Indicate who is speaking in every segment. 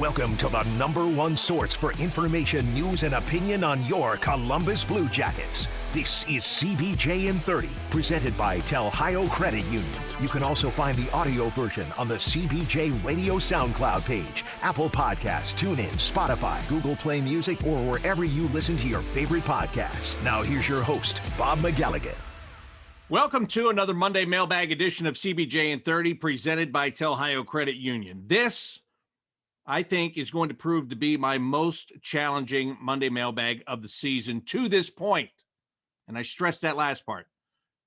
Speaker 1: Welcome to the #1 source for information, news, and opinion on your Columbus Blue Jackets. This is CBJ in 30, presented by Telhio Credit Union. You can also find the audio version on the CBJ Radio SoundCloud page, Apple Podcasts, TuneIn, Spotify, Google Play Music, or wherever you listen to your favorite podcasts. Now here's your host, Bob McElligott.
Speaker 2: Welcome to another Monday Mailbag edition of CBJ in 30, presented by Telhio Credit Union. This, I think, is going to prove to be my most challenging Monday Mailbag of the season to this point. And I stress that last part,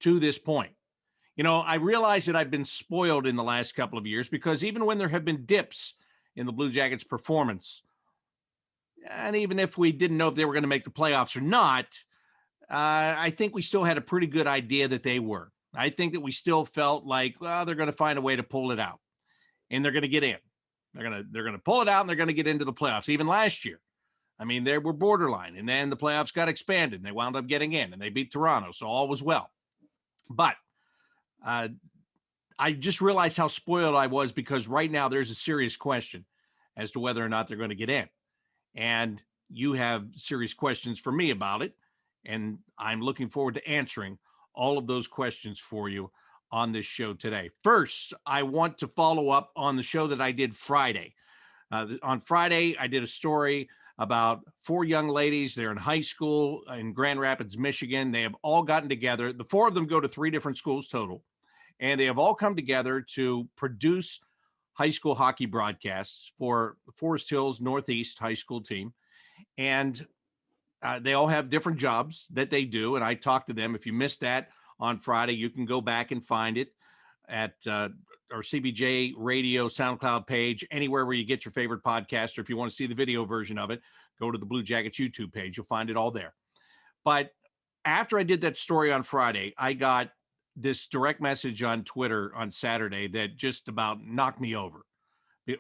Speaker 2: to this point. You know, I realize that I've been spoiled in the last couple of years because even when there have been dips in the Blue Jackets' performance, and even if we didn't know if they were going to make the playoffs or not, I think we still had a pretty good idea that they were. I think that we still felt like, well, they're going to find a way to pull it out, and they're going to get in. They're going to pull it out, and they're going to get into the playoffs. Even last year, I mean, they were borderline, and then the playoffs got expanded, and they wound up getting in, and they beat Toronto, so all was well. But I just realized how spoiled I was because right now there's a serious question as to whether or not they're going to get in, and you have serious questions for me about it, and I'm looking forward to answering all of those questions for you on this show today. First, I want to follow up on the show that I did Friday. On Friday, I did a story about 4 young ladies. They're in high school in Grand Rapids, Michigan. They have all gotten together. The 4 of them go to 3 different schools total, and they have all come together to produce high school hockey broadcasts for Forest Hills Northeast high school team. And they all have different jobs that they do, and I talked to them. If you missed that on Friday, you can go back and find it at our CBJ Radio SoundCloud page, anywhere where you get your favorite podcast, or if you want to see the video version of it, go to the Blue Jackets YouTube page. You'll find it all there. But after I did that story on Friday, I got this direct message on Twitter on Saturday that just about knocked me over.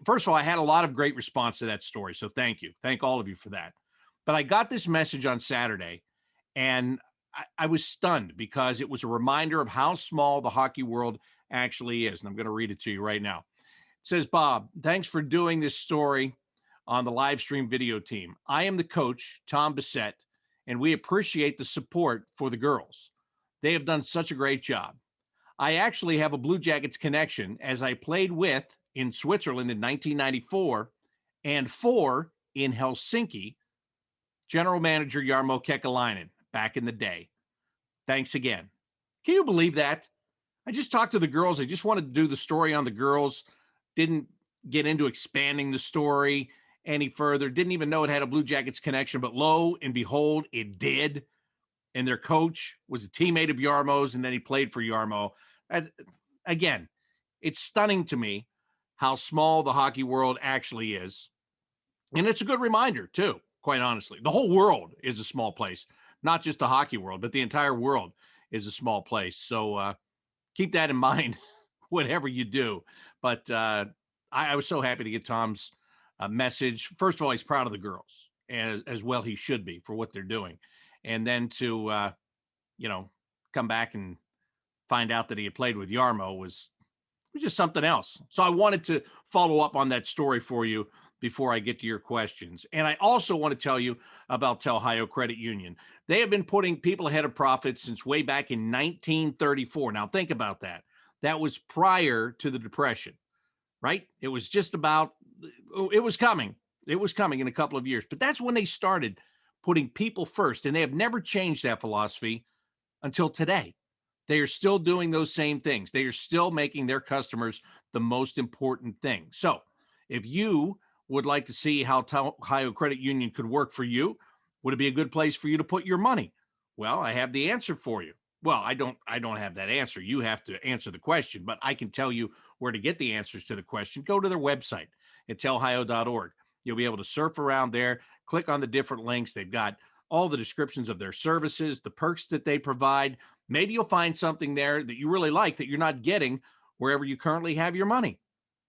Speaker 2: First of all, I had a lot of great response to that story, so thank you. Thank all of you for that. But I got this message on Saturday, and I was stunned because it was a reminder of how small the hockey world actually is. And I'm going to read it to you right now. It says, Bob, thanks for doing this story on the live stream video team. I am the coach, Tom Bissett, and we appreciate the support for the girls. They have done such a great job. I actually have a Blue Jackets connection as I played with in Switzerland in 1994 and for in Helsinki, General Manager Jarmo Kekalainen back in the day. Thanks again. Can you believe that? I just talked to the girls. I just wanted to do the story on the girls. Didn't get into expanding the story any further. Didn't even know it had a Blue Jackets connection, but lo and behold, it did. And their coach was a teammate of Jarmo's, and then he played for Jarmo. Again, it's stunning to me how small the hockey world actually is. And it's a good reminder, too. Quite honestly, the whole world is a small place, not just the hockey world, but the entire world is a small place. So keep that in mind, whatever you do. But I was so happy to get Tom's message. First of all, he's proud of the girls, as well he should be for what they're doing. And then to, come back and find out that he had played with Jarmo was just something else. So I wanted to follow up on that story for you before I get to your questions. And I also want to tell you about Telhio Credit Union. They have been putting people ahead of profits since way back in 1934. Now think about that. That was prior to the Depression, right? It was just about, it was coming. It was coming in a couple of years. But that's when they started putting people first. And they have never changed that philosophy until today. They are still doing those same things. They are still making their customers the most important thing. So if you would like to see how Telhio Credit Union could work for you, would it be a good place for you to put your money? Well, I have the answer for you. Well, I don't have that answer. You have to answer the question, but I can tell you where to get the answers to the question. Go to their website at telhio.org. You'll be able to surf around there, click on the different links. They've got all the descriptions of their services, the perks that they provide. Maybe you'll find something there that you really like that you're not getting wherever you currently have your money.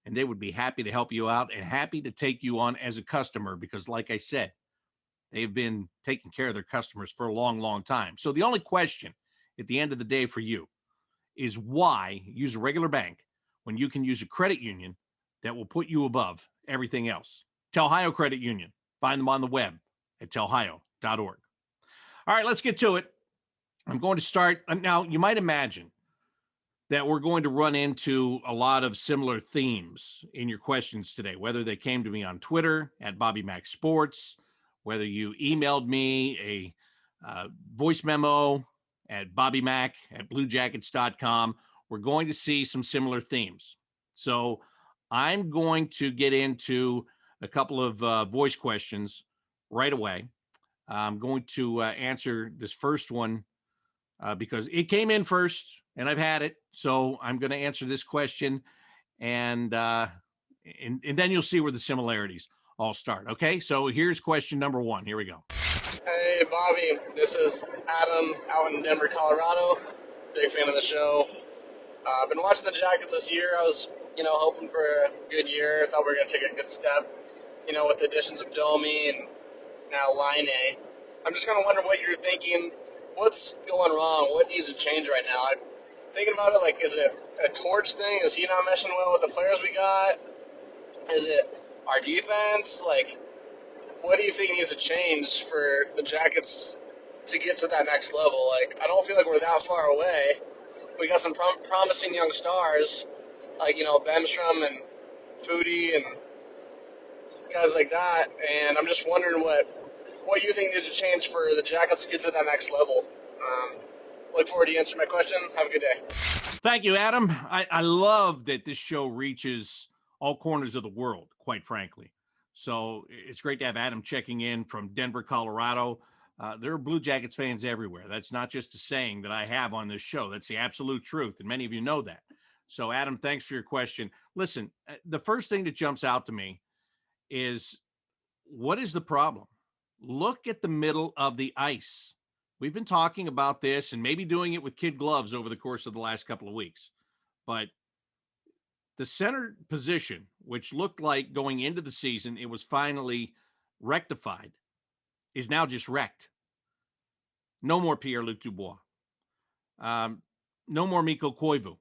Speaker 2: And they would be happy to help you out and happy to take you on as a customer because, like I said, they've been taking care of their customers for a long, long time. So the only question at the end of the day for you is why use a regular bank when you can use a credit union that will put you above everything else. Telhio Credit Union. Find them on the web at telhio.org. All right, let's get to it. I'm going to start. Now, you might imagine that we're going to run into a lot of similar themes in your questions today, whether they came to me on Twitter at Bobby Mac Sports, whether you emailed me a voice memo at bobbymac@bluejackets.com. We're going to see some similar themes. So I'm going to get into a couple of voice questions right away. I'm going to answer this first one because it came in first and I've had it. So I'm going to answer this question and then you'll see where the similarities all start. Okay, so here's question number one. Here we go.
Speaker 3: Hey, Bobby. This is Adam out in Denver, Colorado. Big fan of the show. I've been watching the Jackets this year. I was, hoping for a good year. Thought we were going to take a good step, with the additions of Domi and now LAINE. I'm just kind of wondering what you're thinking. What's going wrong? What needs to change right now? I'm thinking about it like, is it a Torch thing? Is he not meshing well with the players we got? Is it our defense? Like, what do you think needs to change for the Jackets to get to that next level? Like, I don't feel like we're that far away. We got some promising young stars, like, Benstrom and Foodie and guys like that. And I'm just wondering what you think needs to change for the Jackets to get to that next level. Look forward to you answering my question. Have a good day.
Speaker 2: Thank you, Adam. I love that this show reaches all corners of the world, quite frankly. So it's great to have Adam checking in from Denver, Colorado. There are Blue Jackets fans everywhere. That's not just a saying that I have on this show. That's the absolute truth, and many of you know that. So, Adam, thanks for your question. Listen, the first thing that jumps out to me is, what is the problem? Look at the middle of the ice. We've been talking about this and maybe doing it with kid gloves over the course of the last couple of weeks. But the center position, which looked like going into the season, it was finally rectified, is now just wrecked. No more Pierre-Luc Dubois. No more Mikko Koivu.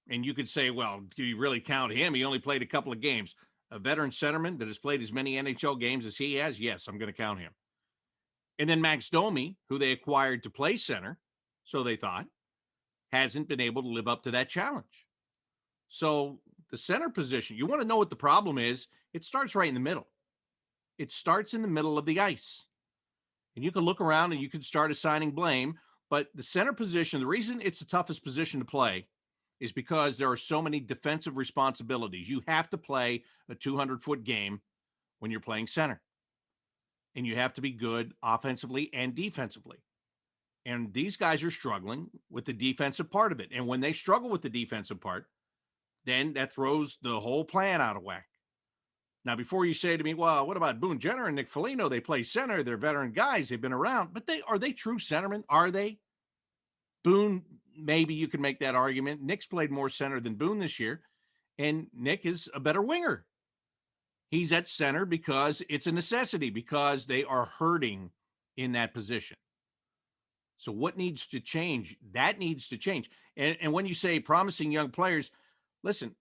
Speaker 2: And you could say, well, do you really count him? He only played a couple of games. A veteran centerman that has played as many NHL games as he has, yes, I'm going to count him. And then Max Domi, who they acquired to play center, so they thought, hasn't been able to live up to that challenge. So the center position, you want to know what the problem is? It starts right in the middle. It starts in the middle of the ice. And you can look around and you can start assigning blame, but the center position, the reason it's the toughest position to play is because there are so many defensive responsibilities. You have to play a 200-foot game when you're playing center. And you have to be good offensively and defensively. And these guys are struggling with the defensive part of it. And when they struggle with the defensive part, then that throws the whole plan out of whack. Now, before you say to me, well, what about Boone Jenner and Nick Foligno? They play center. They're veteran guys. They've been around. But are they true centermen? Are they? Boone, maybe you could make that argument. Nick's played more center than Boone this year, and Nick is a better winger. He's at center because it's a necessity, because they are hurting in that position. So what needs to change? That needs to change. And when you say promising young players, listen,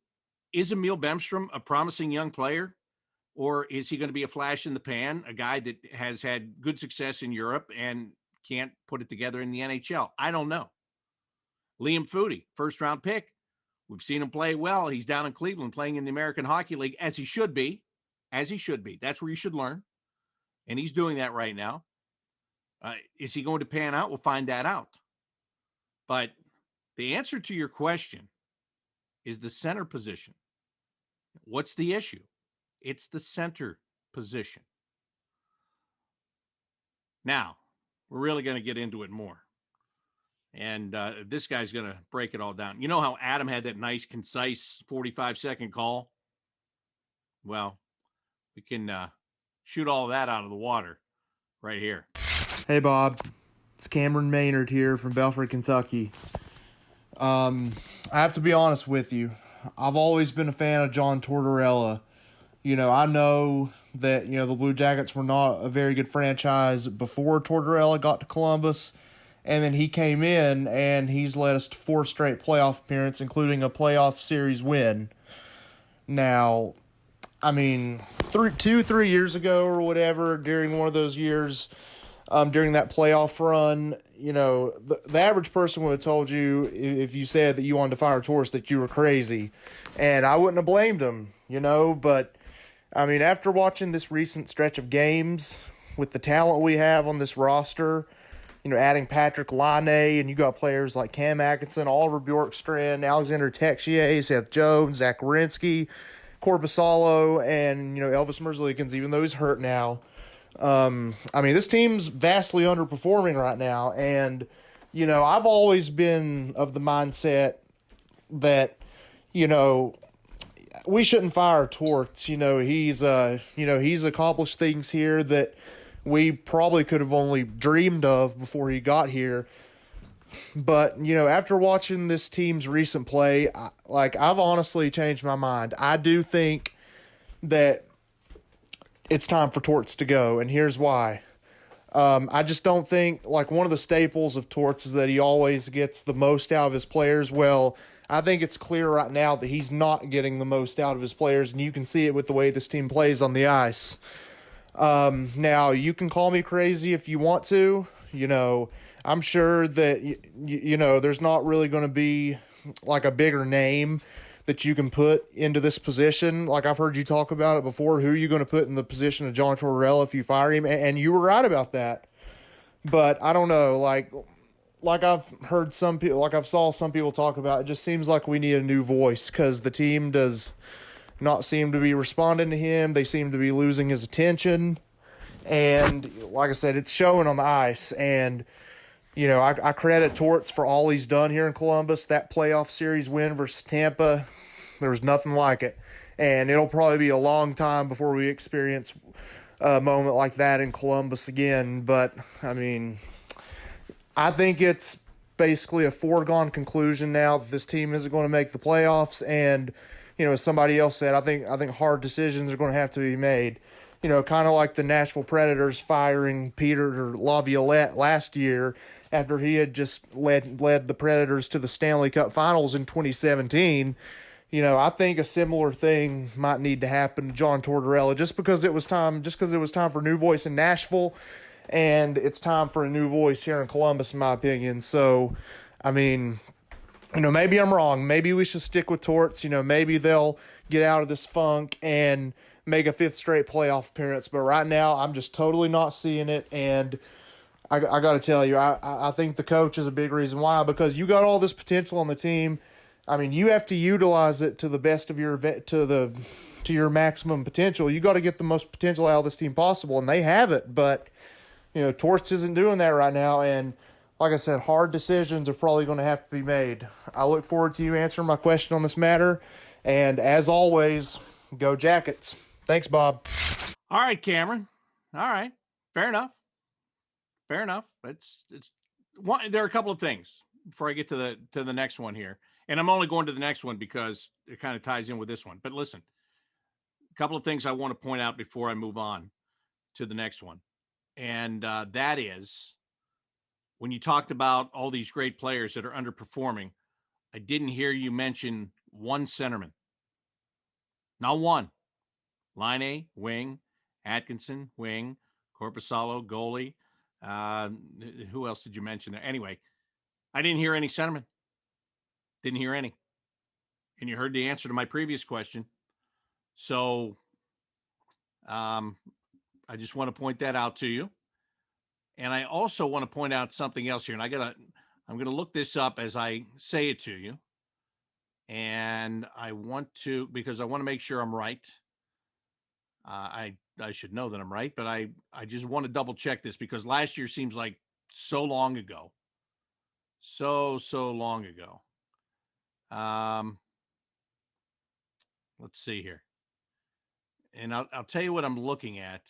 Speaker 2: is Emil Bemstrom a promising young player? Or is he going to be a flash in the pan, a guy that has had good success in Europe and can't put it together in the NHL? I don't know. Liam Foodie, first-round pick. We've seen him play well. He's down in Cleveland playing in the American Hockey League, as he should be. As he should be. That's where you should learn. And he's doing that right now. Is he going to pan out? We'll find that out. But the answer to your question is the center position. What's the issue? It's the center position. Now, we're really going to get into it more. And this guy's going to break it all down. You know how Adam had that nice, concise 45-second call? Well, we can shoot all of that out of the water right here.
Speaker 4: Hey, Bob. It's Cameron Maynard here from Belford, Kentucky. I have to be honest with you. I've always been a fan of John Tortorella. I know that, the Blue Jackets were not a very good franchise before Tortorella got to Columbus. And then he came in and he's led us to 4 straight playoff appearances, including a playoff series win. Now, I mean, 3 years ago or whatever, during one of those years, during that playoff run, the average person would have told you, if you said that you wanted to fire Torts, that you were crazy. And I wouldn't have blamed him, but I mean, after watching this recent stretch of games with the talent we have on this roster, adding Patrick LaINE, and you got players like Cam Atkinson, Oliver Bjorkstrand, Alexander Texier, Seth Jones, Zach Wierenski, Korpisalo, and, Elvis Merzlikins, even though he's hurt now. I mean, this team's vastly underperforming right now, and, I've always been of the mindset that, we shouldn't fire Torts. He's accomplished things here that we probably could have only dreamed of before he got here. But, after watching this team's recent play, I've honestly changed my mind. I do think that it's time for Torts to go, and here's why. I just don't think, one of the staples of Torts is that he always gets the most out of his players. Well, I think it's clear right now that he's not getting the most out of his players, and you can see it with the way this team plays on the ice. Now, you can call me crazy if you want to. I'm sure that, there's not really going to be, a bigger name that you can put into this position. I've heard you talk about it before. Who are you going to put in the position of John Tortorella if you fire him? And you were right about that. But I don't know, I've heard some people, I've saw some people talk about, it just seems like we need a new voice because the team does not seem to be responding to him. They seem to be losing his attention. And like I said, it's showing on the ice. And, I credit Torts for all he's done here in Columbus. That playoff series win versus Tampa, there was nothing like it. And it'll probably be a long time before we experience a moment like that in Columbus again. But, I mean, I think it's basically a foregone conclusion now that this team isn't going to make the playoffs. And, as somebody else said, I think hard decisions are going to have to be made. Kind of like the Nashville Predators firing Peter Laviolette last year after he had just led the Predators to the Stanley Cup Finals in 2017. I think a similar thing might need to happen to John Tortorella just because it was time for a new voice in Nashville, and it's time for a new voice here in Columbus, in my opinion. So, I mean, maybe I'm wrong. Maybe we should stick with Torts. Maybe they'll get out of this funk and make a fifth straight playoff appearance. But right now, I'm just totally not seeing it. And I got to tell you, I think the coach is a big reason why, because you got all this potential on the team. I mean, you have to utilize it to the best of to your maximum potential. You got to get the most potential out of this team possible, and they have it. But, Torts isn't doing that right now. And like I said, hard decisions are probably going to have to be made. I look forward to you answering my question on this matter. And as always, go Jackets. Thanks, Bob.
Speaker 2: All right, Cameron. All right. Fair enough. It's one. There are a couple of things before I get to the next one here. And I'm only going to the next one because it kind of ties in with this one. But listen, a couple of things I want to point out before I move on to the next one. And that is, when you talked about all these great players that are underperforming, I didn't hear you mention one centerman. Not one. LAINE, wing. Atkinson, wing. Korpisalo, goalie. Who else did you mention there? Anyway, I didn't hear any centerman. Didn't hear any. And you heard the answer to my previous question. So I just want to point that out to you. And I also want to point out something else here. And I'm going to look this up as I say it to you. And because I want to make sure I'm right. I should know that I'm right, but I just want to double check this because last year seems like so long ago. So long ago. Let's see here. And I'll tell you what I'm looking at.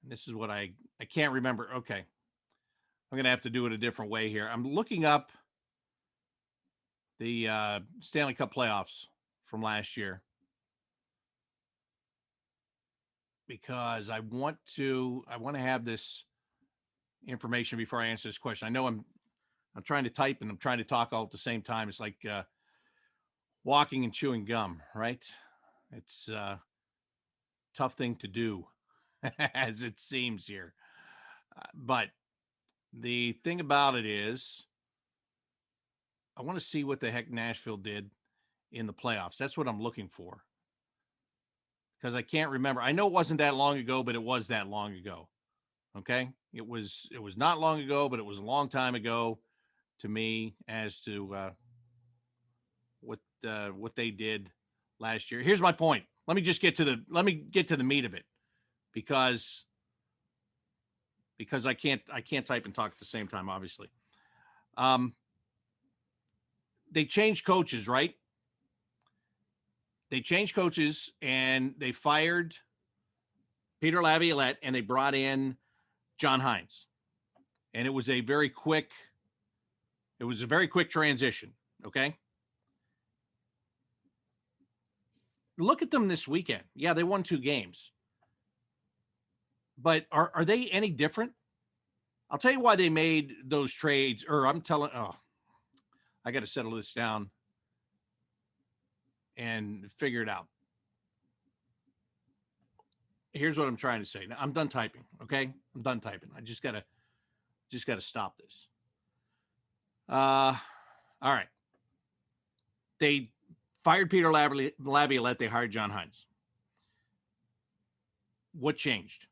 Speaker 2: And this is what I can't remember. Okay. I'm going to have to do it a different way here. I'm looking up the Stanley Cup playoffs from last year because I want to have this information before I answer this question. I know I'm trying to type and I'm trying to talk all at the same time. It's like walking and chewing gum, right? It's a tough thing to do, as it seems here. But the thing about it is, I want to see what the heck Nashville did in the playoffs. That's what I'm looking for. Because I can't remember. I know it wasn't that long ago, but it was that long ago. Okay? It was not long ago, but it was a long time ago to me as to what they did last year. Here's my point. Let me get to the meat of it, because I can't type and talk at the same time, obviously. They changed coaches, right? They changed coaches and they fired Peter Laviolette and they brought in John Hines. And it was a very quick transition. Okay. Look at them this weekend. Yeah, they won 2 games. But are they any different? I'll tell you why they made those trades, I got to settle this down and figure it out. Here's what I'm trying to say. Now, I'm done typing. Okay. I'm done typing. I just gotta stop this. All right. They fired Peter Laviolette. They hired John Hines. What changed?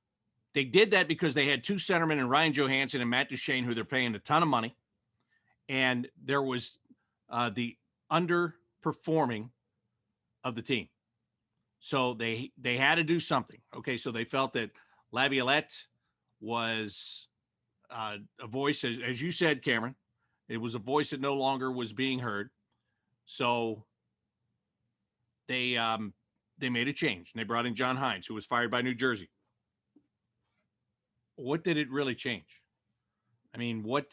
Speaker 2: They did that because they had 2 centermen in Ryan Johansson and Matt Duchene, who they're paying a ton of money. And there was the underperforming of the team. So they had to do something. Okay, so they felt that Laviolette was a voice, as you said, Cameron. It was a voice that no longer was being heard. So they made a change. And they brought in John Hines, who was fired by New Jersey. What did it really change? I mean, what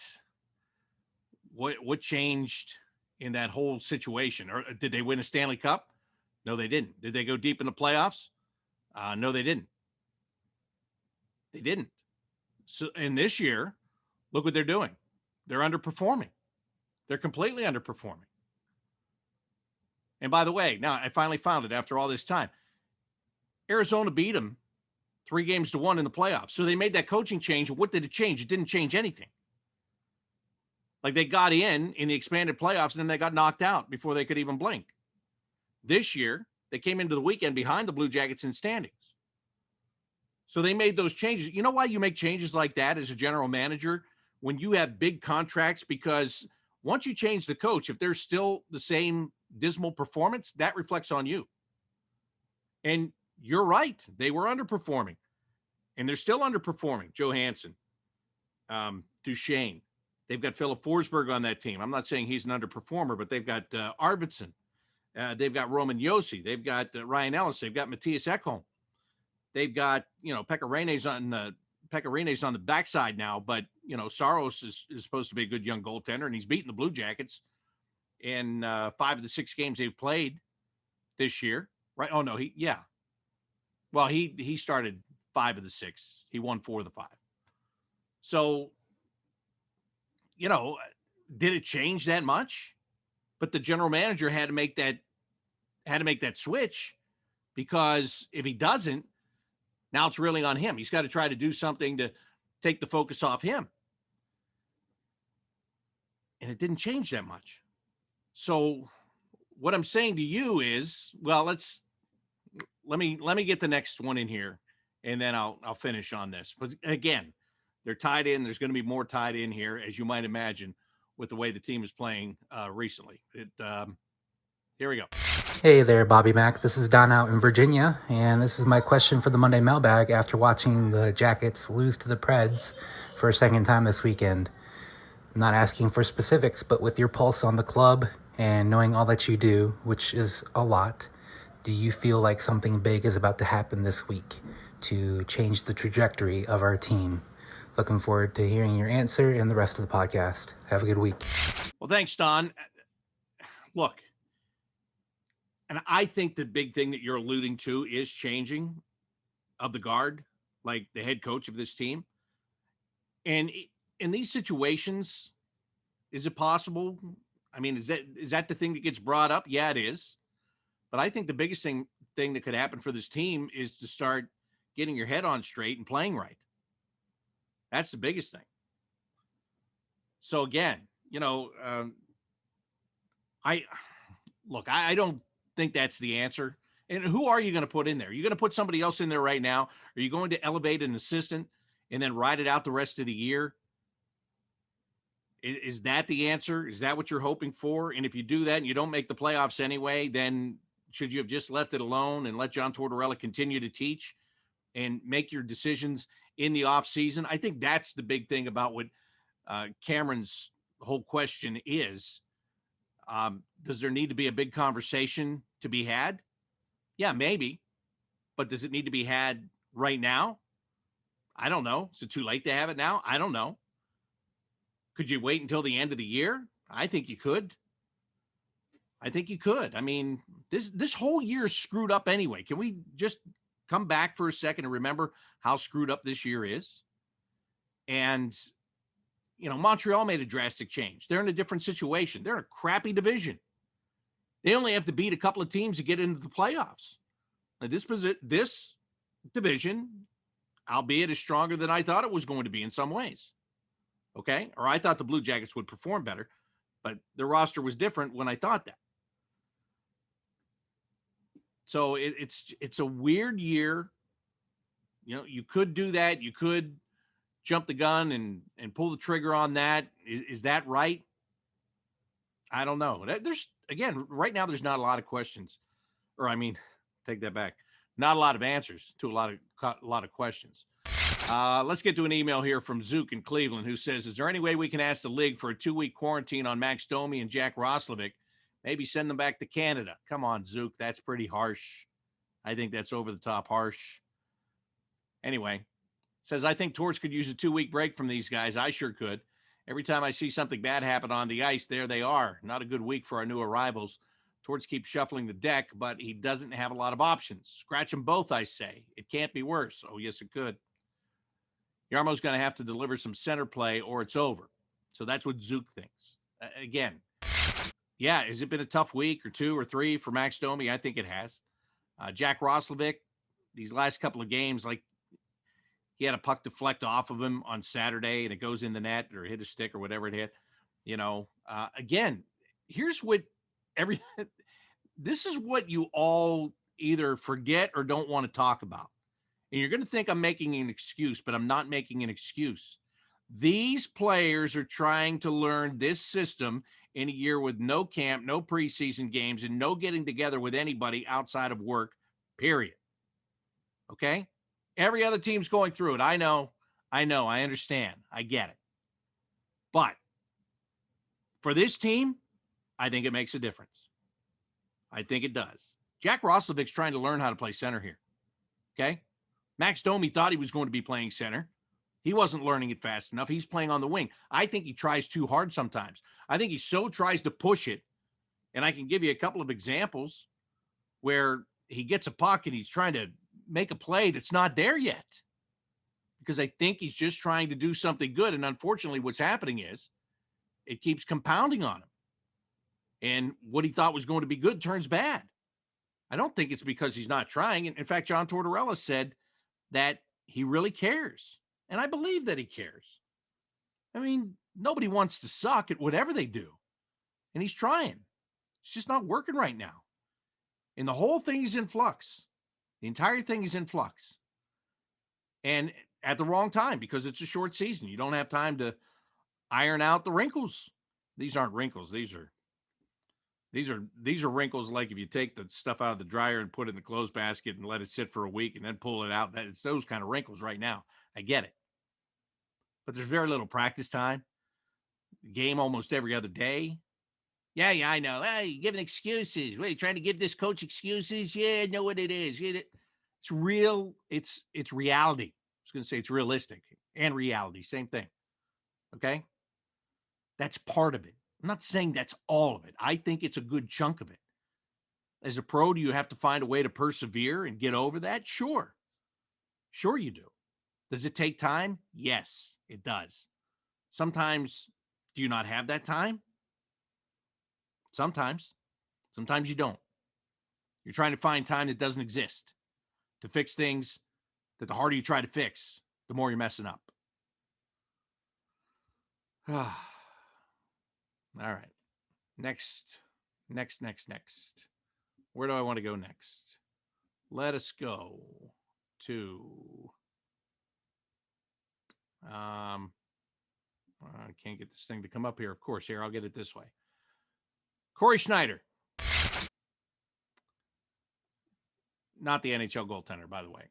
Speaker 2: changed in that whole situation? Or did they win a Stanley Cup? No, they didn't. Did they go deep in the playoffs? No, they didn't. They didn't. So, and this year, look what they're doing. They're underperforming. They're completely underperforming. And by the way, now I finally found it after all this time. Arizona beat them 3-1 in the playoffs. So they made that coaching change. What did it change? It didn't change anything. Like, they got in the expanded playoffs and then they got knocked out before they could even blink. This year, they came into the weekend behind the Blue Jackets in standings. So they made those changes. You know why you make changes like that as a general manager when you have big contracts? Because once you change the coach, if there's still the same dismal performance, that reflects on you. And you're right. They were underperforming. And they're still underperforming. Johansson, Duchene. They've got Philip Forsberg on that team. I'm not saying he's an underperformer, but they've got Arvidsson. They've got Roman Josi. They've got Ryan Ellis. They've got Matthias Ekholm. They've got, Pekka Rinne's on the backside now, but, Saros is supposed to be a good young goaltender, and he's beaten the Blue Jackets in 5 of the 6 games they've played this year, right? Oh, no, Well, he started 5 of the 6. He won 4 of the 5. So, did it change that much? But the general manager had to make that switch, because if he doesn't, now it's really on him. He's got to try to do something to take the focus off him. And it didn't change that much. So what I'm saying to you is, well, let me get the next one in here, and then I'll finish on this. But again, they're tied in. There's going to be more tied in here, as you might imagine, with the way the team is playing recently. Here we go.
Speaker 5: Hey there, Bobby Mack. This is Don out in Virginia, and this is my question for the Monday Mailbag after watching the Jackets lose to the Preds for a second time this weekend. I'm not asking for specifics, but with your pulse on the club and knowing all that you do, which is a lot, do you feel like something big is about to happen this week to change the trajectory of our team? Looking forward to hearing your answer and the rest of the podcast. Have a good week.
Speaker 2: Well, thanks, Don. Look, and I think the big thing that you're alluding to is changing of the guard, like the head coach of this team. And in these situations, is it possible? I mean, is that the thing that gets brought up? Yeah, it is. But I think the biggest thing thing that could happen for this team is to start getting your head on straight and playing right. That's the biggest thing. So again, I don't think that's the answer. And who are you going to put in there? Are you going to put somebody else in there right now? Are you going to elevate an assistant and then ride it out the rest of the year? Is that the answer? Is that what you're hoping for? And if you do that and you don't make the playoffs anyway, then should you have just left it alone and let John Tortorella continue to teach and make your decisions in the off season? I think that's the big thing about what Cameron's whole question is. Does there need to be a big conversation to be had? Yeah, maybe. But does it need to be had right now? I don't know. Is it too late to have it now? I don't know. Could you wait until the end of the year? I think you could. I mean, this whole year is screwed up anyway. Can we just come back for a second and remember how screwed up this year is? And, Montreal made a drastic change. They're in a different situation. They're in a crappy division. They only have to beat a couple of teams to get into the playoffs. Now, this division, albeit, is stronger than I thought it was going to be in some ways. Okay? Or I thought the Blue Jackets would perform better, but the roster was different when I thought that. So it's a weird year. You could do that. You could jump the gun and pull the trigger on that. Is that right? I don't know. Right now, there's not a lot of questions. Or, take that back. Not a lot of answers to a lot of questions. Let's get to an email here from Zook in Cleveland, who says, is there any way we can ask the league for a 2-week quarantine on Max Domi and Jack Roslovic? Maybe send them back to Canada. Come on, Zook. That's pretty harsh. I think that's over the top harsh. Anyway, says, I think Torts could use a 2-week break from these guys. I sure could. Every time I see something bad happen on the ice, there they are. Not a good week for our new arrivals. Torts keeps shuffling the deck, but he doesn't have a lot of options. Scratch them both, I say. It can't be worse. Oh, yes, it could. Yarmo's going to have to deliver some center play or it's over. So that's what Zook thinks. Again, yeah, has it been a tough week or 2 or 3 for Max Domi? I think it has. Jack Roslovic, these last couple of games, like he had a puck deflect off of him on Saturday and it goes in the net or hit a stick or whatever it hit. Again, here's what this is what you all either forget or don't want to talk about. And you're going to think I'm making an excuse, but I'm not making an excuse. These players are trying to learn this system in a year with no camp, no preseason games, and no getting together with anybody outside of work, period. Okay? Every other team's going through it. I know, I understand. I get it. But for this team, I think it makes a difference. I think it does. Jack Roslovic's trying to learn how to play center here. Okay? Max Domi thought he was going to be playing center. He wasn't learning it fast enough. He's playing on the wing. I think he tries too hard sometimes. I think he so tries to push it, and I can give you a couple of examples where he gets a puck and he's trying to make a play that's not there yet because I think he's just trying to do something good. And unfortunately, what's happening is it keeps compounding on him. And what he thought was going to be good turns bad. I don't think it's because he's not trying. And in fact, John Tortorella said that he really cares. And I believe that he cares. I mean, nobody wants to suck at whatever they do. And he's trying. It's just not working right now. And the whole thing is in flux. The entire thing is in flux. And at the wrong time because it's a short season. You don't have time to iron out the wrinkles. These aren't wrinkles. These are wrinkles like if you take the stuff out of the dryer and put it in the clothes basket and let it sit for a week and then pull it out. It's those kind of wrinkles right now. I get it. But there's very little practice time. Game almost every other day. Yeah, I know. Hey, you're giving excuses. What, are you trying to give this coach excuses? Yeah, I know what it is. It's real. It's reality. I was going to say it's realistic and reality. Same thing. Okay? That's part of it. I'm not saying that's all of it. I think it's a good chunk of it. As a pro, do you have to find a way to persevere and get over that? Sure. Sure you do. Does it take time? Yes, it does. Sometimes, do you not have that time? Sometimes you don't. You're trying to find time that doesn't exist to fix things that the harder you try to fix, the more you're messing up. All right. Next. Where do I want to go next? Let us go to I can't get this thing to come up here. Of course, here, I'll get it this way. Corey Schneider. Not the NHL goaltender, by the way.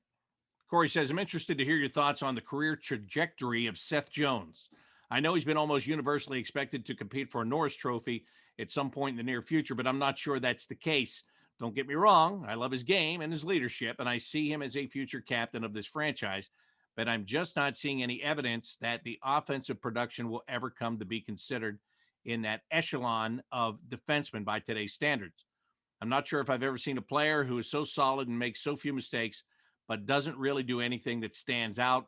Speaker 2: Corey says, I'm interested to hear your thoughts on the career trajectory of Seth Jones. I know he's been almost universally expected to compete for a Norris Trophy at some point in the near future, but I'm not sure that's the case. Don't get me wrong. I love his game and his leadership, and I see him as a future captain of this franchise, but I'm just not seeing any evidence that the offensive production will ever come to be considered in that echelon of defensemen by today's standards. I'm not sure if I've ever seen a player who is so solid and makes so few mistakes, but doesn't really do anything that stands out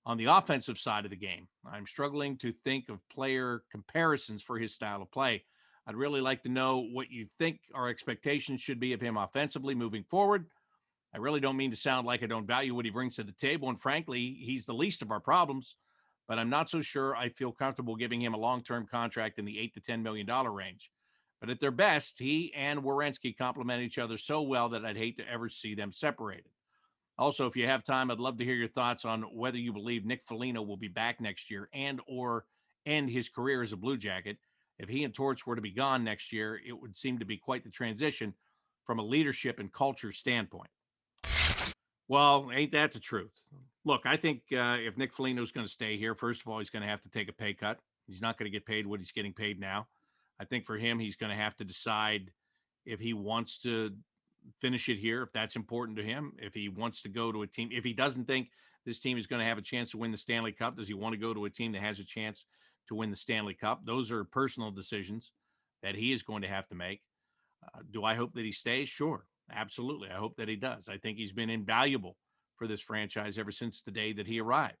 Speaker 2: on the offensive side of the game. I'm struggling to think of player comparisons for his style of play. I'd really like to know what you think our expectations should be of him offensively moving forward. I really don't mean to sound like I don't value what he brings to the table, and frankly, he's the least of our problems, but I'm not so sure I feel comfortable giving him a long-term contract in the $8 to $10 million range. But at their best, he and Werenski complement each other so well that I'd hate to ever see them separated. Also, if you have time, I'd love to hear your thoughts on whether you believe Nick Foligno will be back next year and or end his career as a Blue Jacket. If he and Torts were to be gone next year, it would seem to be quite the transition from a leadership and culture standpoint. Well, ain't that the truth? Look, I think if Nick Foligno is going to stay here, first of all, he's going to have to take a pay cut. He's not going to get paid what he's getting paid now. I think for him, he's going to have to decide if he wants to finish it here, if that's important to him, if he wants to go to a team, if he doesn't think this team is going to have a chance to win the Stanley Cup, does he want to go to a team that has a chance to win the Stanley Cup? Those are personal decisions that he is going to have to make. Do I hope that he stays? Sure, absolutely. I hope that he does. I think he's been invaluable for this franchise ever since the day that he arrived.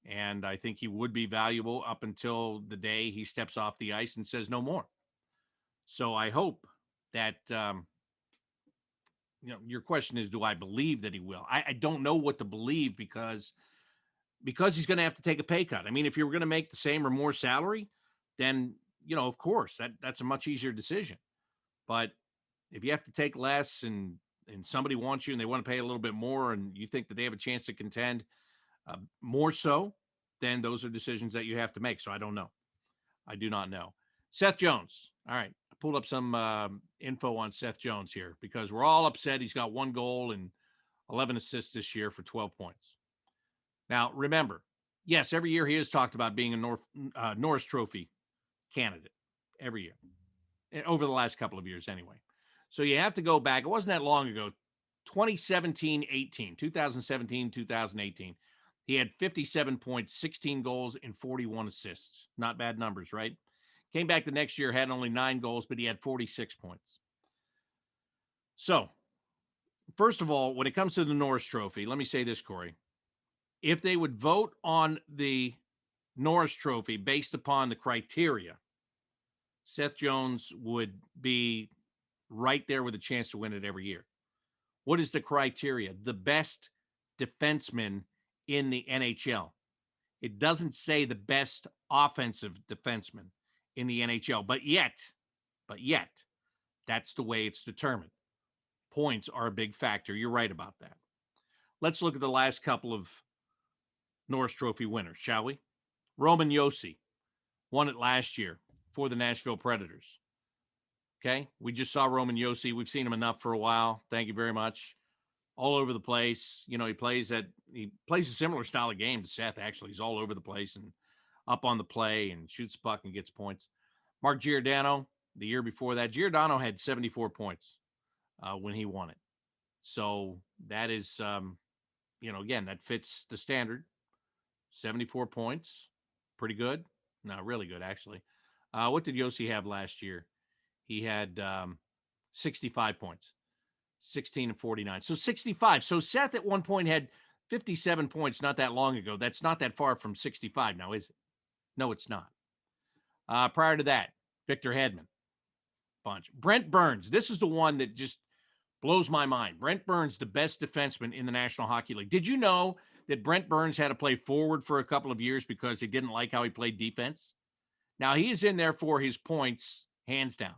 Speaker 2: And I think he would be valuable up until the day he steps off the ice and says no more. So I hope that, your question is, do I believe that he will? I don't know what to believe because he's going to have to take a pay cut. I mean, if you were going to make the same or more salary, then, of course, that's a much easier decision. But if you have to take less and somebody wants you and they want to pay a little bit more and you think that they have a chance to contend more so, then those are decisions that you have to make. So I don't know. I do not know. Seth Jones. All right. I pulled up some info on Seth Jones here because we're all upset. He's got 1 goal and 11 assists this year for 12 points. Now, remember, yes, every year he is talked about being a Norris Trophy candidate every year, over the last couple of years anyway. So you have to go back. It wasn't that long ago, 2017, 2018. He had 57 points, 16 goals, and 41 assists. Not bad numbers, right? Came back the next year, had only 9 goals, but he had 46 points. So, first of all, when it comes to the Norris Trophy, let me say this, Corey. If they would vote on the Norris Trophy based upon the criteria, Seth Jones would be right there with a chance to win it every year. What is the criteria? The best defenseman in the NHL. It doesn't say the best offensive defenseman in the NHL, but yet, that's the way it's determined. Points are a big factor. You're right about that. Let's look at the last couple of Norris Trophy winners, shall we? Roman Josi won it last year for the Nashville Predators. Okay, we just saw Roman Josi. We've seen him enough for a while. Thank you very much. All over the place. He plays a similar style of game to Seth, actually. He's all over the place and up on the play and shoots the puck and gets points. Mark Giordano, the year before that, Giordano had 74 points when he won it. So that is, again, that fits the standard. 74 points. Pretty good. No, really good, actually. What did Josi have last year? He had 65 points. 16 and 49. So 65. So Seth at one point had 57 points not that long ago. That's not that far from 65 now, is it? No, it's not. Prior to that, Victor Hedman. Bunch. Brent Burns. This is the one that just Blows my mind. Brent Burns, the best defenseman in the National Hockey League. Did you know that Brent Burns had to play forward for a couple of years because he didn't like how he played defense? Now, he is in there for his points, hands down.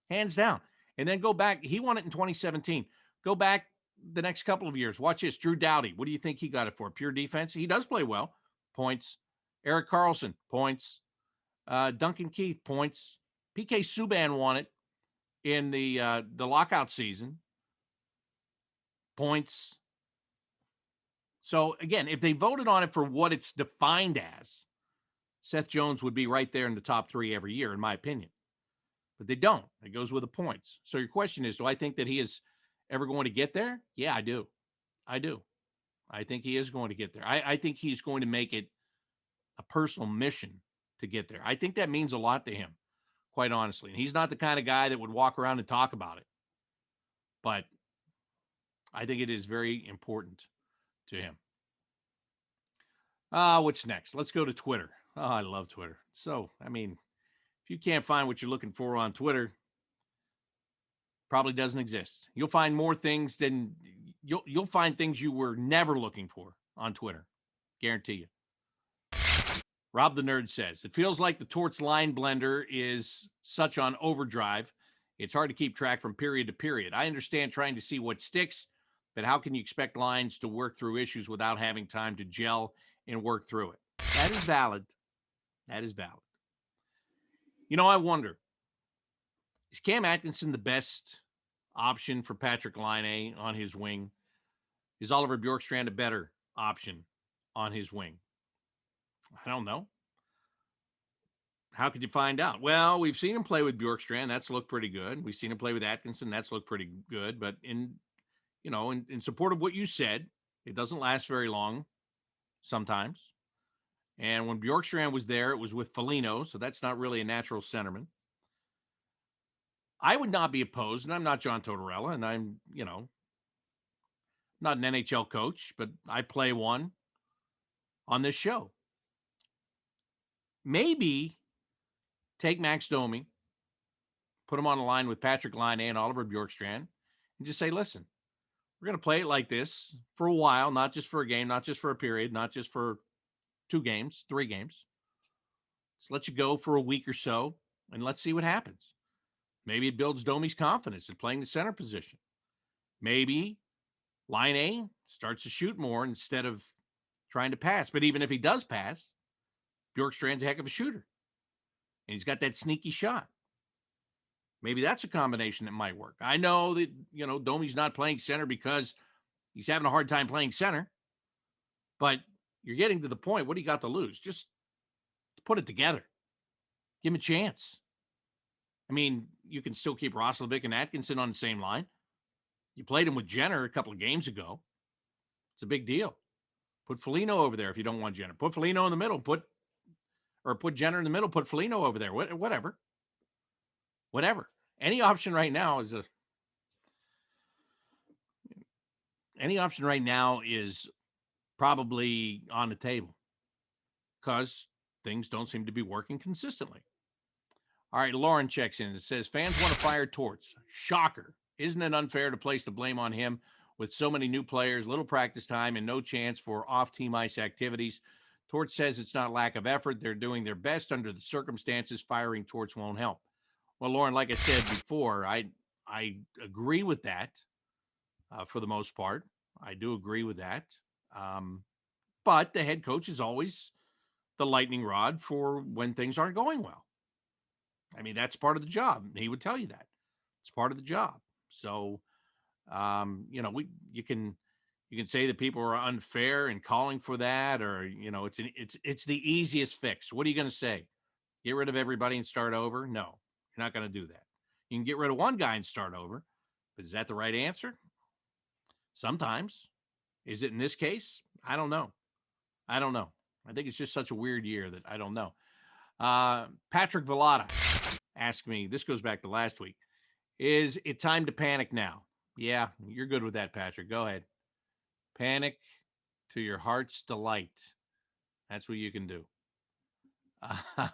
Speaker 2: Hands down. And then go back. He won it in 2017. Go back the next couple of years. Watch this. Drew Doughty. What do you think he got it for? Pure defense? He does play well. Points. Erik Karlsson. Points. Duncan Keith. Points. PK Subban won it in the lockout season. Points. So, again, if they voted on it for what it's defined as, Seth Jones would be right there in the top 3 every year, in my opinion. But they don't. It goes with the points. So your question is, do I think that he is ever going to get there? Yeah, I do. I do. I think he is going to get there. I think he's going to make it a personal mission to get there. I think that means a lot to him, quite honestly. And he's not the kind of guy that would walk around and talk about it. But I think it is very important to him. What's next? Let's go to Twitter. Oh, I love Twitter. So, I mean, if you can't find what you're looking for on Twitter, probably doesn't exist. You'll find more things than you'll find things you were never looking for on Twitter. Guarantee you. Rob the Nerd says, it feels like the Torts line blender is such on overdrive. It's hard to keep track from period to period. I understand trying to see what sticks, but how can you expect lines to work through issues without having time to gel and work through it? That is valid. That is valid. You know, I wonder, is Cam Atkinson the best option for Patrick Laine on his wing? Is Oliver Bjorkstrand a better option on his wing? I don't know. How could you find out? Well, we've seen him play with Bjorkstrand. That's looked pretty good. We've seen him play with Atkinson. That's looked pretty good. But in support of what you said, it doesn't last very long sometimes. And when Bjorkstrand was there, it was with Foligno, so that's not really a natural centerman. I would not be opposed, and I'm not John Tortorella, and I'm, not an NHL coach, but I play one on this show. Maybe take Max Domi, put him on a line with Patrick Laine and Oliver Bjorkstrand, and just say, listen, we're going to play it like this for a while, not just for a game, not just for a period, not just for 2 games, 3 games. Let's let you go for a week or so, and let's see what happens. Maybe it builds Domi's confidence in playing the center position. Maybe Laine starts to shoot more instead of trying to pass. But even if he does pass, Bjorkstrand's a heck of a shooter. And he's got that sneaky shot. Maybe that's a combination that might work. I know that, Domi's not playing center because he's having a hard time playing center. But you're getting to the point, what do you got to lose? Just put it together. Give him a chance. I mean, you can still keep Roslovic and Atkinson on the same line. You played him with Jenner a couple of games ago. It's a big deal. Put Foligno over there if you don't want Jenner. Put Foligno in the middle. Put Jenner in the middle. Put Foligno over there. Whatever. Any option right now is probably on the table because things don't seem to be working consistently. All right, Lauren checks in. It says, fans want to fire Torts. Shocker. Isn't it unfair to place the blame on him with so many new players, little practice time, and no chance for off-team ice activities? Torts says it's not lack of effort. They're doing their best under the circumstances. Firing Torts won't help. Well, Lauren, like I said before, I agree with that for the most part. I do agree with that. But the head coach is always the lightning rod for when things aren't going well. I mean, that's part of the job. He would tell you that. It's part of the job. So, you can say that people are unfair in calling for that, or it's the easiest fix. What are you going to say? Get rid of everybody and start over? No, you're not going to do that. You can get rid of one guy and start over, but is that the right answer? Sometimes. Is it in this case? I don't know. I think it's just such a weird year that I don't know. Patrick Villata asked me, this goes back to last week, is it time to panic now? Yeah, you're good with that, Patrick. Go ahead. Panic to your heart's delight. That's what you can do. That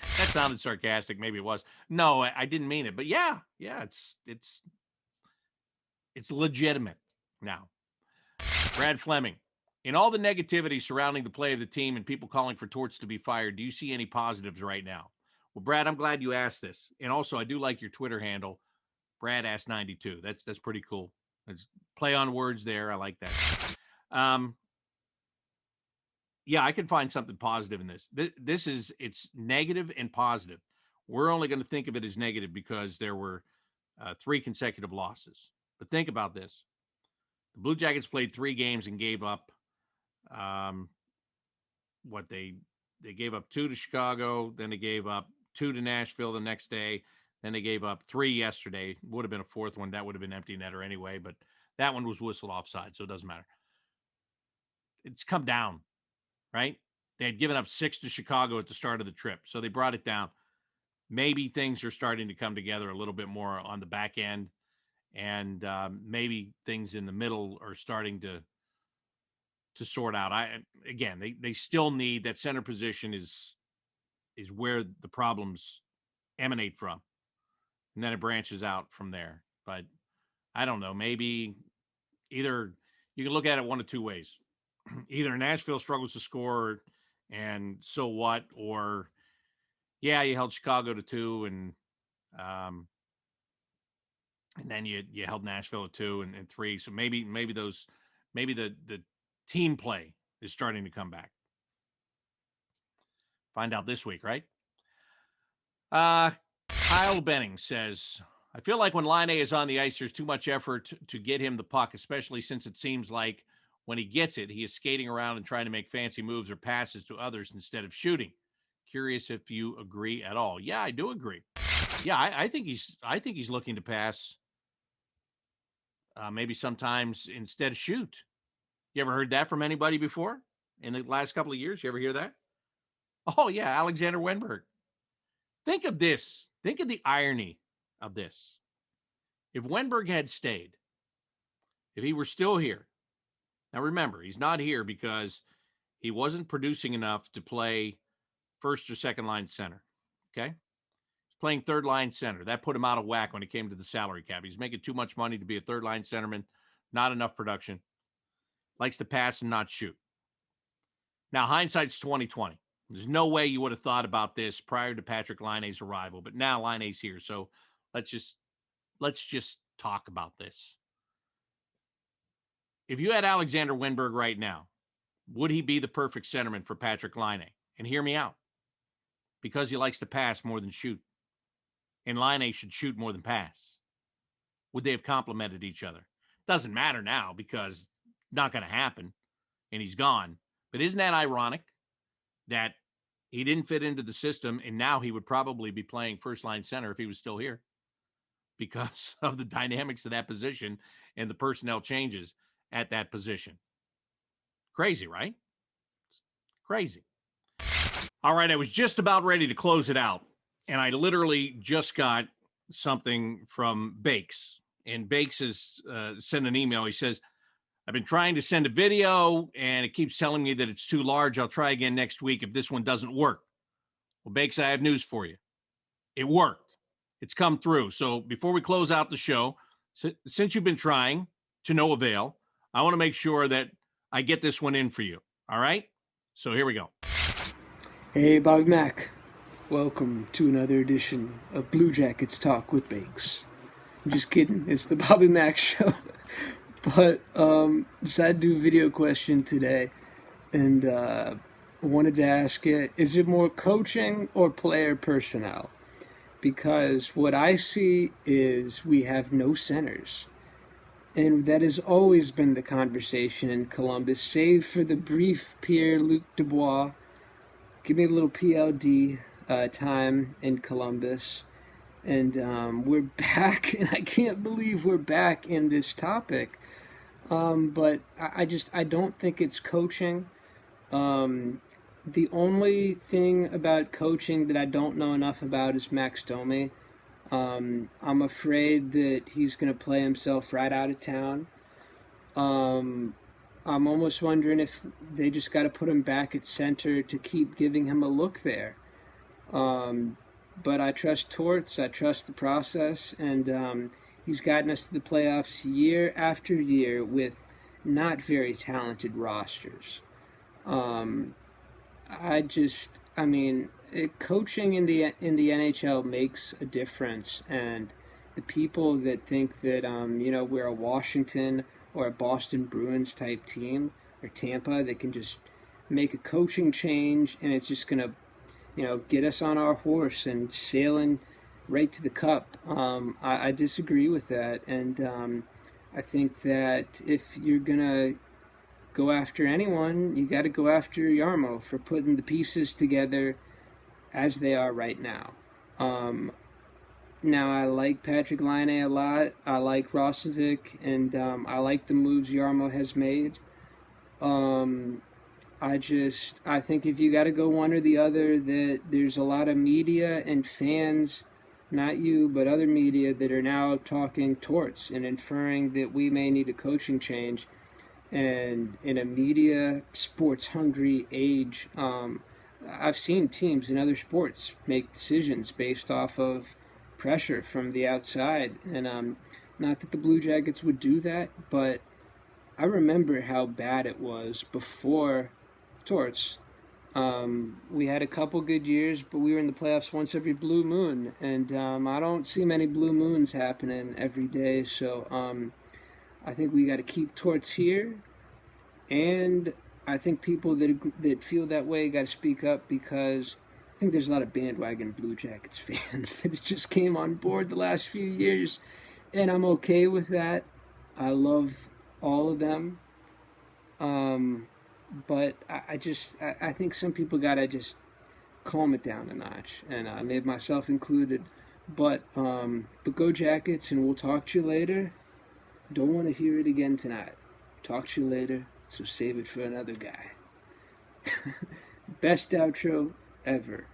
Speaker 2: sounded sarcastic. Maybe it was. No, I didn't mean it. But yeah, it's It's legitimate now. Brad Fleming, in all the negativity surrounding the play of the team and people calling for Torts to be fired, do you see any positives right now? Well, Brad, I'm glad you asked this. And also, I do like your Twitter handle, Brad asked 92. That's pretty cool. That's play on words there. I like that. Yeah, I can find something positive in this. It's negative and positive. We're only going to think of it as negative because there were 3 consecutive losses. But think about this. The Blue Jackets played 3 games and gave up they gave up 2 to Chicago, then they gave up 2 to Nashville the next day, then they gave up 3 yesterday. Would have been a 4th one. That would have been empty netter anyway, but that one was whistled offside, so it doesn't matter. It's come down, right? They had given up 6 to Chicago at the start of the trip, so they brought it down. Maybe things are starting to come together a little bit more on the back end, and maybe things in the middle are starting to sort out. They still need that center position is where the problems emanate from, and then it branches out from there. But I don't know. Maybe either you can look at it one of 2 ways. Either Nashville struggles to score, and so what? Or yeah, you held Chicago to 2, and then you held Nashville to 2 and 3. So maybe the team play is starting to come back. Find out this week, right? Kyle Benning says, I feel like when LAINE is on the ice, there's too much effort to get him the puck, especially since it seems like when he gets it, he is skating around and trying to make fancy moves or passes to others instead of shooting. Curious if you agree at all. Yeah, I do agree. Yeah, I think he's looking to pass maybe sometimes instead of shoot. You ever heard that from anybody before in the last couple of years? You ever hear that? Oh, yeah, Alexander Wenberg. Think of this. Think of the irony of this. If Wenberg had stayed, if he were still here, now remember, he's not here because he wasn't producing enough to play first or second line center, okay? He's playing third line center. That put him out of whack when it came to the salary cap. He's making too much money to be a third line centerman, not enough production. Likes to pass and not shoot. Now, hindsight's 2020. There's no way you would have thought about this prior to Patrick Laine's arrival, but now Laine's here. So let's just talk about this. If you had Alexander Wenberg right now, would he be the perfect centerman for Patrick Laine? And hear me out. Because he likes to pass more than shoot. And Laine should shoot more than pass. Would they have complemented each other? Doesn't matter now because it's not going to happen. And he's gone. But isn't that ironic that he didn't fit into the system and now he would probably be playing first line center if he was still here because of the dynamics of that position and the personnel changes at that position. Crazy, right? It's crazy. All right, I was just about ready to close it out, and I literally just got something from Bakes. And Bakes has sent an email. He says, I've been trying to send a video, and it keeps telling me that it's too large. I'll try again next week if this one doesn't work. Well, Bakes, I have news for you. It worked. It's come through. So before we close out the show, since you've been trying to no avail, I want to make sure that I get this one in for you. All right? So here we go.
Speaker 6: Hey, Bobby Mack. Welcome to another edition of Blue Jackets Talk with Bakes. I'm just kidding. It's the Bobby Mack Show. But decided to do a video question today, and wanted to ask you, is it more coaching or player personnel? Because what I see is we have no centers. And that has always been the conversation in Columbus, save for the brief Pierre-Luc Dubois. Give me a little PLD time in Columbus. And we're back, and I can't believe we're back in this topic. But I don't think it's coaching. The only thing about coaching that I don't know enough about is Max Domi. I'm afraid that he's going to play himself right out of town. I'm almost wondering if they just got to put him back at center to keep giving him a look there. But I trust Torts. I trust the process. And He's gotten us to the playoffs year after year with not very talented rosters. Um, coaching in the NHL makes a difference, and the people that think that we're a Washington or a Boston Bruins type team or Tampa that can just make a coaching change and it's just gonna get us on our horse and sailing right to the cup. I disagree with that, and I think that if you're gonna go after anyone, you got to go after Yarmo for putting the pieces together as they are right now. Now, I like Patrick Laine a lot. I like Rosovic, and I like the moves Yarmo has made. I think if you got to go one or the other, that there's a lot of media and fans, not you, but other media that are now talking torts and inferring that we may need a coaching change. And in a media, sports-hungry age, I've seen teams in other sports make decisions based off of pressure from the outside. And not that the Blue Jackets would do that, but I remember how bad it was before Torts. We had a couple good years, but we were in the playoffs once every blue moon. And I don't see many blue moons happening every day, so I think we got to keep Torts here, and I think people that feel that way got to speak up, because I think there's a lot of bandwagon Blue Jackets fans that just came on board the last few years, and I'm okay with that. I love all of them, but I think some people got to just calm it down a notch, and I made myself included. But go Jackets, and we'll talk to you later. Don't want to hear it again tonight. Talk to you later, so save it for another guy. Best outro ever.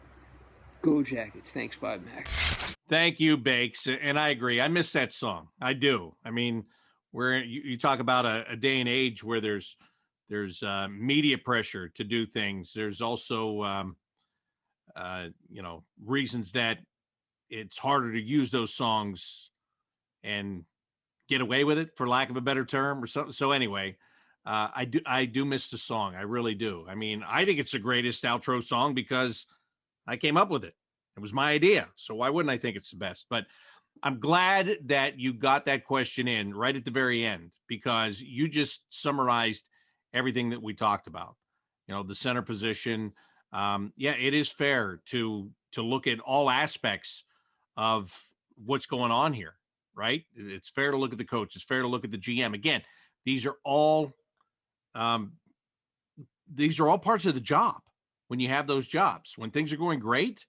Speaker 6: Go Jackets. Thanks, Bob Mack.
Speaker 2: Thank you, Bakes. And I agree. I miss that song. I do. I mean, where you talk about a day and age where there's media pressure to do things. There's also, reasons that it's harder to use those songs and get away with it, for lack of a better term, or something. So anyway, I do miss the song. I really do. I mean, I think it's the greatest outro song because I came up with it. It was my idea. So why wouldn't I think it's the best? But I'm glad that you got that question in right at the very end, because you just summarized everything that we talked about. The center position. It is fair to look at all aspects of what's going on here. Right? It's fair to look at the coach. It's fair to look at the GM. Again, these are all parts of the job. When you have those jobs, when things are going great,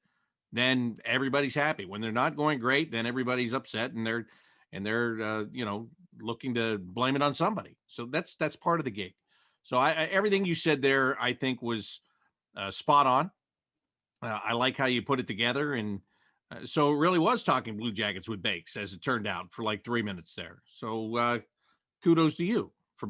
Speaker 2: then everybody's happy. When they're not going great, then everybody's upset, and they're looking to blame it on somebody. So that's part of the gig. So everything you said there, I think, was spot on. I like how you put it together, and so it really was talking Blue Jackets with Bakes, as it turned out, for like 3 minutes there. So kudos to you for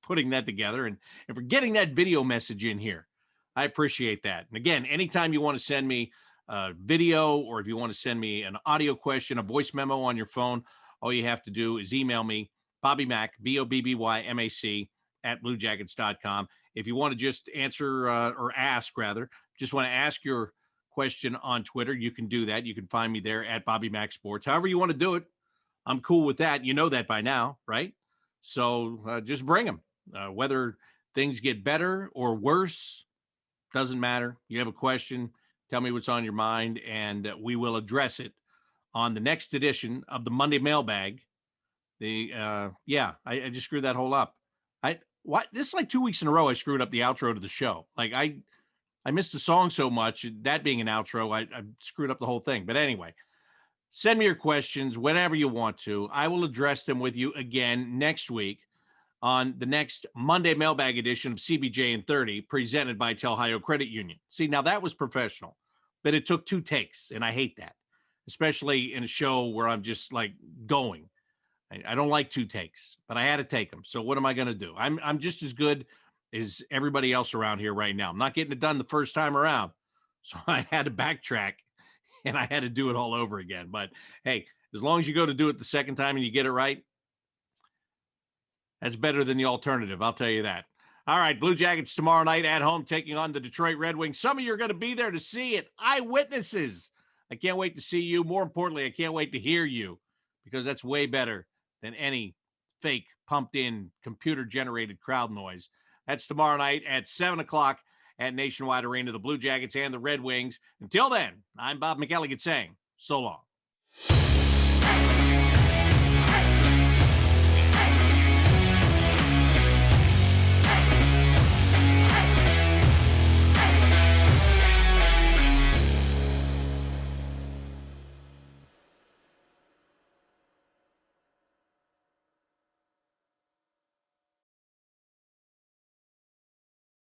Speaker 2: putting that together and for getting that video message in here. I appreciate that. And again, anytime you want to send me a video, or if you want to send me an audio question, a voice memo on your phone, all you have to do is email me, Bobby Mack, BOBBYMAC, @bluejackets.com. If you want to just answer or ask, rather, just want to ask your question on Twitter, you can do that. You can find me there at Bobby Mack Sports. However you want to do it, I'm cool with that. You know that by now, right? So just bring them. Whether things get better or worse, doesn't matter. You have a question, tell me what's on your mind, and we will address it on the next edition of the Monday Mailbag. I just screwed that whole up. This is like 2 weeks in a row I screwed up the outro to the show. Like I missed the song so much, that being an outro, I screwed up the whole thing. But anyway, send me your questions whenever you want to. I will address them with you again next week on the next Monday Mailbag edition of CBJ and 30, presented by Telhio Credit Union. See, now that was professional, but it took 2 takes, and I hate that, especially in a show where I'm just like going. I don't like 2 takes, but I had to take them. So what am I going to do? I'm just as good as everybody else around here right now. I'm not getting it done the first time around, so I had to backtrack, and I had to do it all over again. But hey, As long as you go to do it the second time and you get it right, that's better than the alternative. I'll tell you that. All right, Blue Jackets tomorrow night at home taking on the Detroit Red Wings. Some of you are going to be there to see it. Eyewitnesses. I can't wait to see you. More importantly, I can't wait to hear you, because that's way better than any fake, pumped-in, computer-generated crowd noise. That's tomorrow night at 7 o'clock at Nationwide Arena, the Blue Jackets and the Red Wings. Until then, I'm Bob McElligott saying so long.